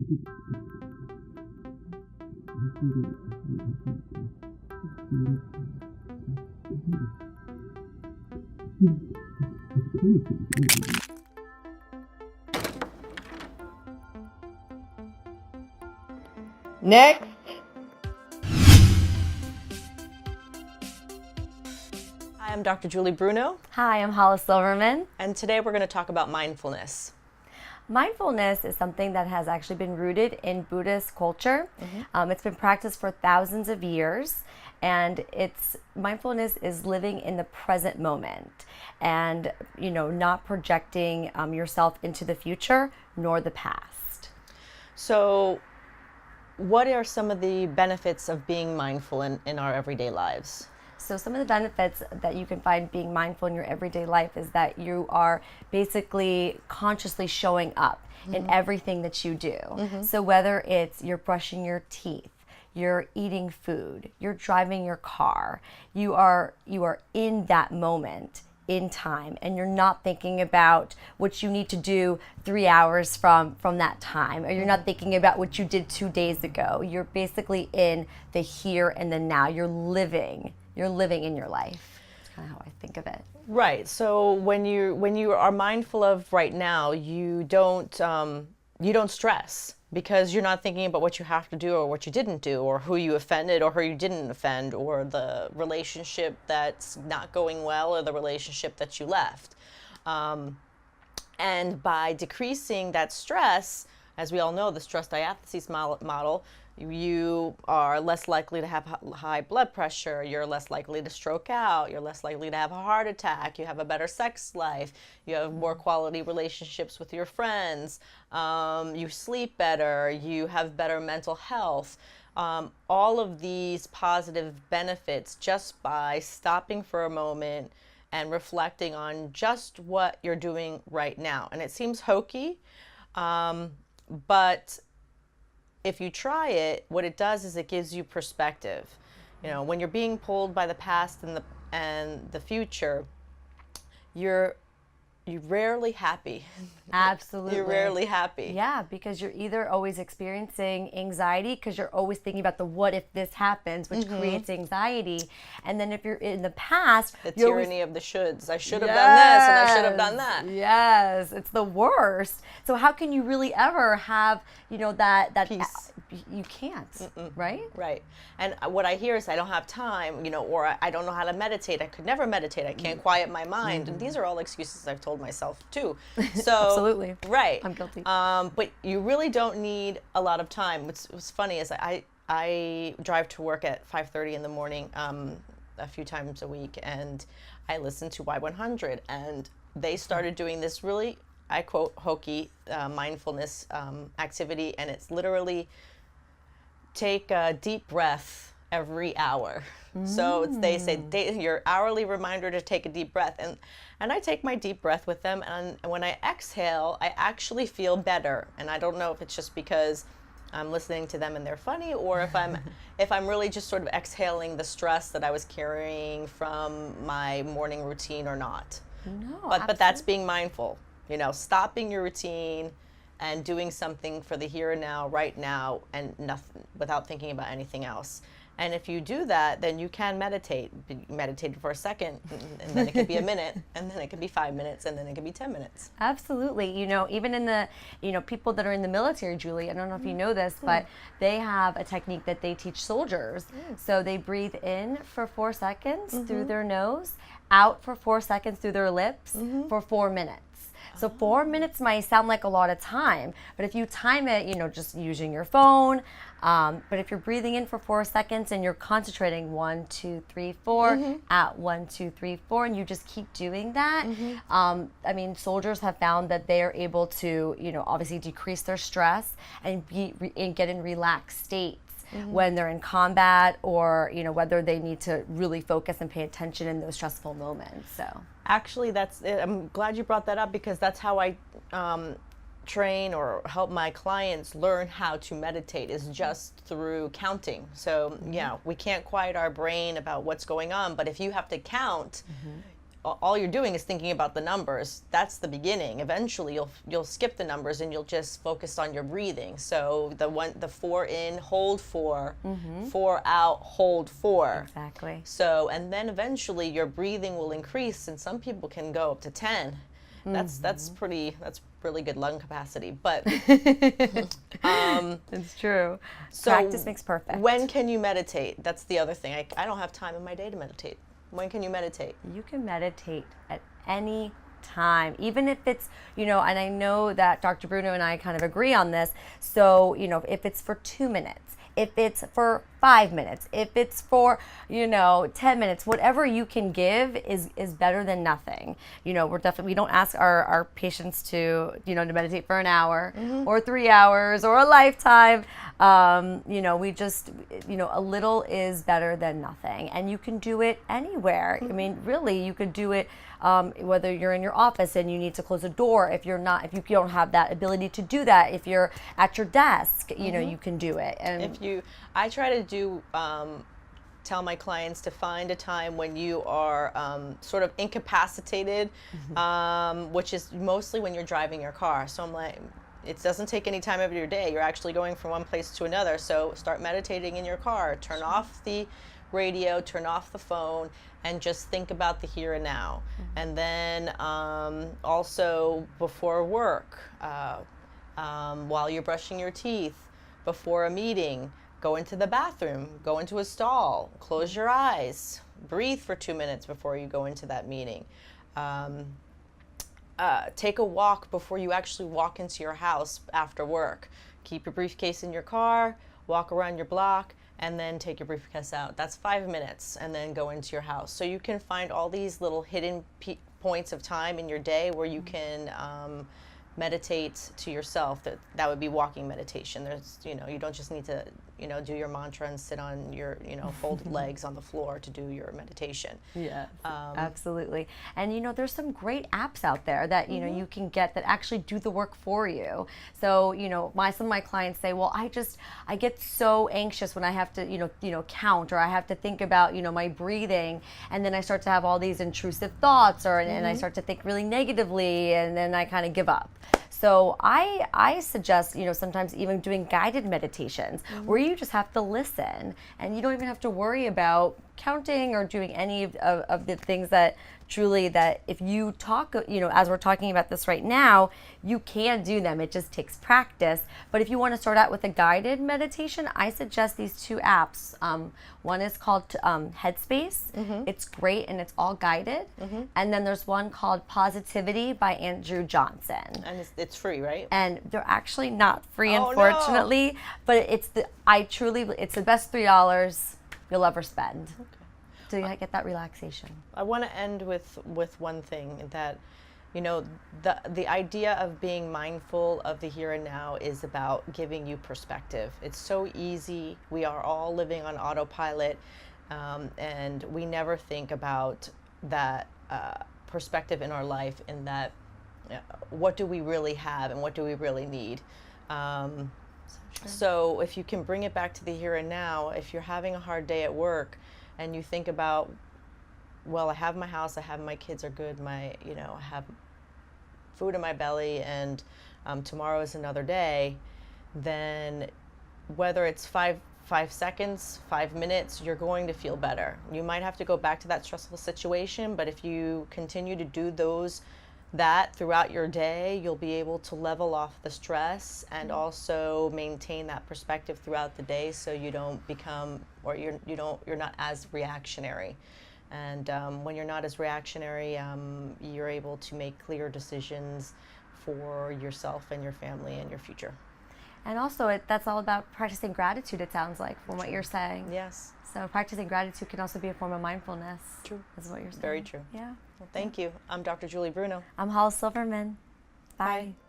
Next. Hi, I'm Dr. Julie Bruno, Hi, I'm Hollis Silverman. and today we're going to talk about mindfulness. Mindfulness is something that has actually been rooted in Buddhist culture. It's been practiced for thousands of years, and mindfulness is living in the present moment and not projecting yourself into the future nor the past. So, what are some of the benefits of being mindful in our everyday lives? So some of the benefits that you can find being mindful in your everyday life is that you are basically consciously showing up in everything that you do. So whether it's you're brushing your teeth, you're eating food, you're driving your car, you are in that moment in time, and you're not thinking about what you need to do 3 hours from that time, or you're not thinking about what you did 2 days ago. You're basically in the here and the now. You're living in your life. That's kind of how I think of it. Right. So when you are mindful of right now, you don't stress because you're not thinking about what you have to do or what you didn't do or who you offended or who you didn't offend or the relationship that's not going well or the relationship that you left. And by decreasing that stress, as we all know, the stress diathesis model, you are less likely to have high blood pressure, you're less likely to stroke out, you're less likely to have a heart attack, you have a better sex life, you have more quality relationships with your friends, you sleep better, you have better mental health. All of these positive benefits just by stopping for a moment and reflecting on just what you're doing right now. And it seems hokey, but if you try it, what it does is it gives you perspective. When you're being pulled by the past and the future, you're rarely happy. Absolutely. You're rarely happy. Yeah, because you're either always experiencing anxiety because you're always thinking about the what if this happens, which creates anxiety. And then if you're in the past, The you're tyranny of the shoulds. I should have done this and I should have done that. Yes, it's the worst. So how can you really ever have, that Peace. You can't, right? Right. And what I hear is I don't have time, or I don't know how to meditate. I could never meditate. I can't quiet my mind. And these are all excuses I've told myself too. So Absolutely. Right. I'm guilty. But you really don't need a lot of time. What's funny is I drive to work at 5:30 in the morning a few times a week, and I listen to Y100, and they started doing this really, I quote, hokey mindfulness activity, and it's literally take a deep breath every hour. So they say your hourly reminder to take a deep breath, and I take my deep breath with them, and when I exhale, I actually feel better. And I don't know if it's just because I'm listening to them and they're funny, or if I'm really just sort of exhaling the stress that I was carrying from my morning routine or not. No, But that's being mindful. Stopping your routine and doing something for the here and now, right now, and nothing without thinking about anything else. And if you do that, then you can meditate. Meditate for a second, and then it could be a minute, and then it could be 5 minutes, and then it could be 10 minutes. Absolutely. Even in the, people that are in the military, Julie, I don't know if you know this, but they have a technique that they teach soldiers. So they breathe in for 4 seconds through their nose, out for 4 seconds through their lips for 4 minutes. So 4 minutes might sound like a lot of time, but if you time it, just using your phone, but if you're breathing in for 4 seconds and you're concentrating 1, 2, 3, 4, out 1, 2, 3, 4, and you just keep doing that. Soldiers have found that they are able to, obviously decrease their stress and get in relaxed states. When they're in combat, or whether they need to really focus and pay attention in those stressful moments. So actually, that's it. I'm glad you brought that up, because that's how I train or help my clients learn how to meditate, is just through counting. So we can't quiet our brain about what's going on, but if you have to count all you're doing is thinking about the numbers. That's the beginning. Eventually you'll skip the numbers and you'll just focus on your breathing. So the 4 in, hold 4, 4 out, hold 4. Exactly. So, and then eventually your breathing will increase, and some people can go up to 10. That's really good lung capacity. But It's true. so Practice makes perfect. when can you meditate? That's the other thing. I don't have time in my day to meditate. When can you meditate? You can meditate at any time, even if it's, and I know that Dr. Bruno and I kind of agree on this. So, if it's for 2 minutes, if it's for 5 minutes, if it's for, 10 minutes, whatever you can give is better than nothing. We don't ask our patients to, to meditate for an hour or 3 hours or a lifetime. We just, a little is better than nothing. And you can do it anywhere. I mean, really, you could do it whether you're in your office and you need to close a door. If you don't have that ability to do that, if you're at your desk, you can do it. And I try to tell my clients to find a time when you are sort of incapacitated, which is mostly when you're driving your car. So I'm like, it doesn't take any time of your day. You're actually going from one place to another. So start meditating in your car. Turn off the radio, turn off the phone, and just think about the here and now. And then also before work, while you're brushing your teeth, before a meeting, go into the bathroom, go into a stall, close your eyes, breathe for 2 minutes before you go into that meeting. Take a walk before you actually walk into your house after work. Keep your briefcase in your car, walk around your block, and then take your briefcase out. That's 5 minutes, and then go into your house. So you can find all these little hidden points of time in your day where you can meditate to yourself. That would be walking meditation. There's, you don't just need to, do your mantra and sit on your, folded legs on the floor to do your meditation. Yeah, absolutely. And there's some great apps out there that you can get that actually do the work for you. So some of my clients say, well, I get so anxious when I have to count, or I have to think about my breathing, and then I start to have all these intrusive thoughts, and I start to think really negatively, and then I kind of give up. So I suggest, sometimes even doing guided meditations where you just have to listen, and you don't even have to worry about counting or doing any of the things that if you talk, as we're talking about this right now, you can do them. It just takes practice. But if you want to start out with a guided meditation, I suggest these 2 apps. One is called Headspace. It's great, and it's all guided. And then there's one called Positivity by Andrew Johnson. And it's free, right? And they're actually not free, Oh, unfortunately. No. But it's the best $3 you'll ever spend. Okay. So you get that relaxation. I want to end with one thing, that the idea of being mindful of the here and now is about giving you perspective. It's so easy. We are all living on autopilot, and we never think about that perspective in our life, in that what do we really have and what do we really need. So if you can bring it back to the here and now, if you're having a hard day at work, and you think about, well, I have my house, I have my kids are good, I have food in my belly, and tomorrow is another day, then whether it's 5 seconds, 5 minutes, you're going to feel better. You might have to go back to that stressful situation, but if you continue to do that throughout your day, you'll be able to level off the stress and also maintain that perspective throughout the day, so you don't become, or you're not as reactionary. And when you're not as reactionary, you're able to make clear decisions for yourself and your family and your future. And also, that's all about practicing gratitude, it sounds like, from what you're saying. Yes. So practicing gratitude can also be a form of mindfulness. True. Is what you're saying. Very true. Yeah. Well, thank you. I'm Dr. Julie Bruno. I'm Hollis Silverman. Bye. Bye.